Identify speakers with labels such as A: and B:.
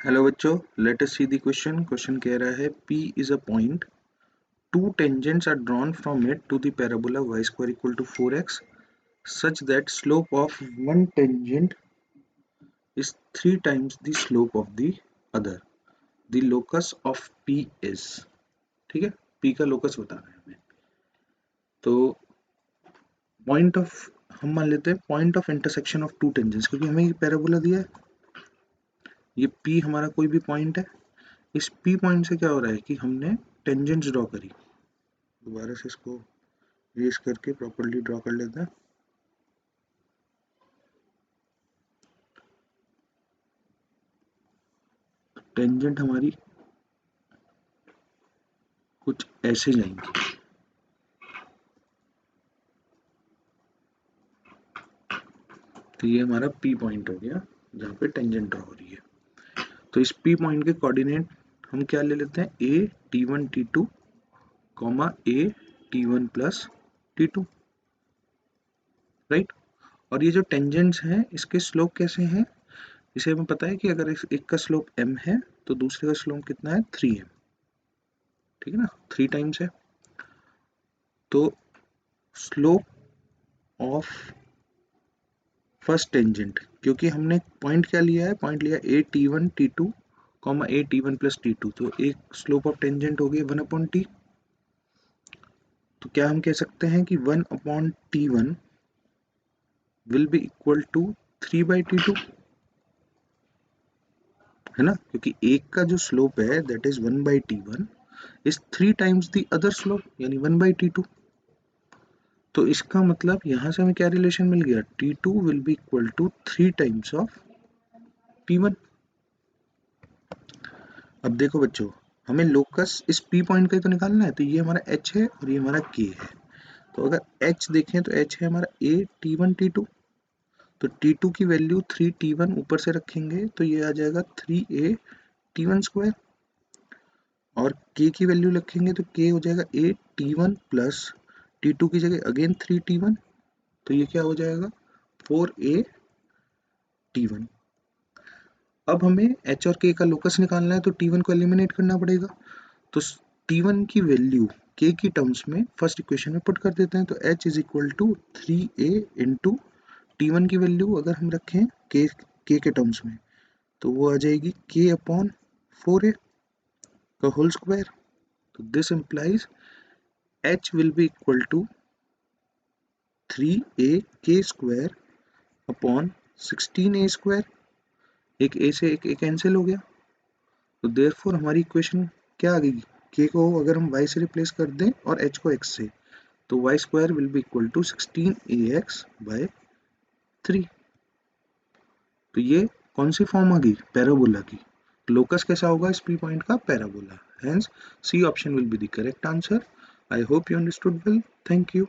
A: Hello बच्चों, let us see the question. Question कह रहा है P is a point, two tangents are drawn from it to the parabola y square equal to 4x such that slope of one tangent is 3 times the slope of the other. The locus of P is, ठीक है, P का locus बताना है हमें। तो point of, हम मान लेते हैं point of intersection of to tangents, क्योंकि हमें ये पैराबोला दिया है, ये P हमारा कोई भी पॉइंट है। इस P पॉइंट से क्या हो रहा है कि हमने टेंजेंट्स ड्रॉ करी। दोबारा से इसको रेस करके प्रॉपर्ली ड्रॉ कर लेते हैं। टेंजेंट हमारी कुछ ऐसे जाएंगी, तो ये हमारा P पॉइंट हो गया जहाँ पे टेंजेंट ड्रॉ हो रही है। तो इस P पॉइंट के कोऑर्डिनेट हम क्या ले लेते हैं, A T1 T2 comma A T1 plus T2, right. और ये जो टेंजेंट्स हैं इसके स्लोप कैसे हैं, इसे हमें पता है कि अगर एक का स्लोप m है तो दूसरे का स्लोप कितना है, 3m, ठीक है ना, 3 टाइम्स है। तो स्लोप ऑफ फर्स्ट टेंजेंट, क्योंकि हमने पॉइंट क्या लिया है, पॉइंट लिया A T one T two comma A T one plus T two, तो एक स्लोप ऑफ टेंजेंट हो गई 1/t। तो क्या हम कह सकते हैं कि 1/t1 will be equal to 3/t2, है ना, क्योंकि एक का जो स्लोप है that is 1/t1 is 3 times the other slope, यानी 1/t2। तो इसका मतलब यहाँ से हमें क्या रिलेशन मिल गया, t2 will be equal to 3 times of t1। अब देखो बच्चों, हमें लोकस इस P पॉइंट का ही तो निकालना है, तो ये हमारा H है और ये हमारा K है। तो अगर H देखें तो H है हमारा A T1 T2, तो T2 की वैल्यू 3T1 ऊपर से रखेंगे तो ये आ जाएगा 3A T1 स्क्वायर, और K की वैल्यू रखेंगे तो K हो जाएगा A T1 प्लस T2 की जगह अगेन 3T1, तो ये क्या हो जाएगा 4A T1। अब हमें H और K का लोकस निकालना है, तो T1 को एलिमिनेट करना पड़ेगा। तो T1 की वैल्यू K की टर्म्स में फर्स्ट इक्वेशन में पुट कर देते हैं, तो H is equal to 3A into T1 की वैल्यू अगर हम रखें K के टर्म्स में, तो वो आ जाएगी K अपॉन 4A का होल स्क्वायर। तो this implies H will be equal to 3AK square upon 16A square. एक A से एक कैंसिल हो गया, तो देयरफॉर हमारी इक्वेशन क्या आ गई, K को अगर हम Y से रिप्लेस कर दें और H को X से, तो y square will be equal to 16ax by 3। तो ये कौन सी फॉर्म आ गई, पैराबोला की। लोकस कैसा होगा इस P पॉइंट का, parabola. Hence C option will be the correct answer. I hope you understood well. Thank you.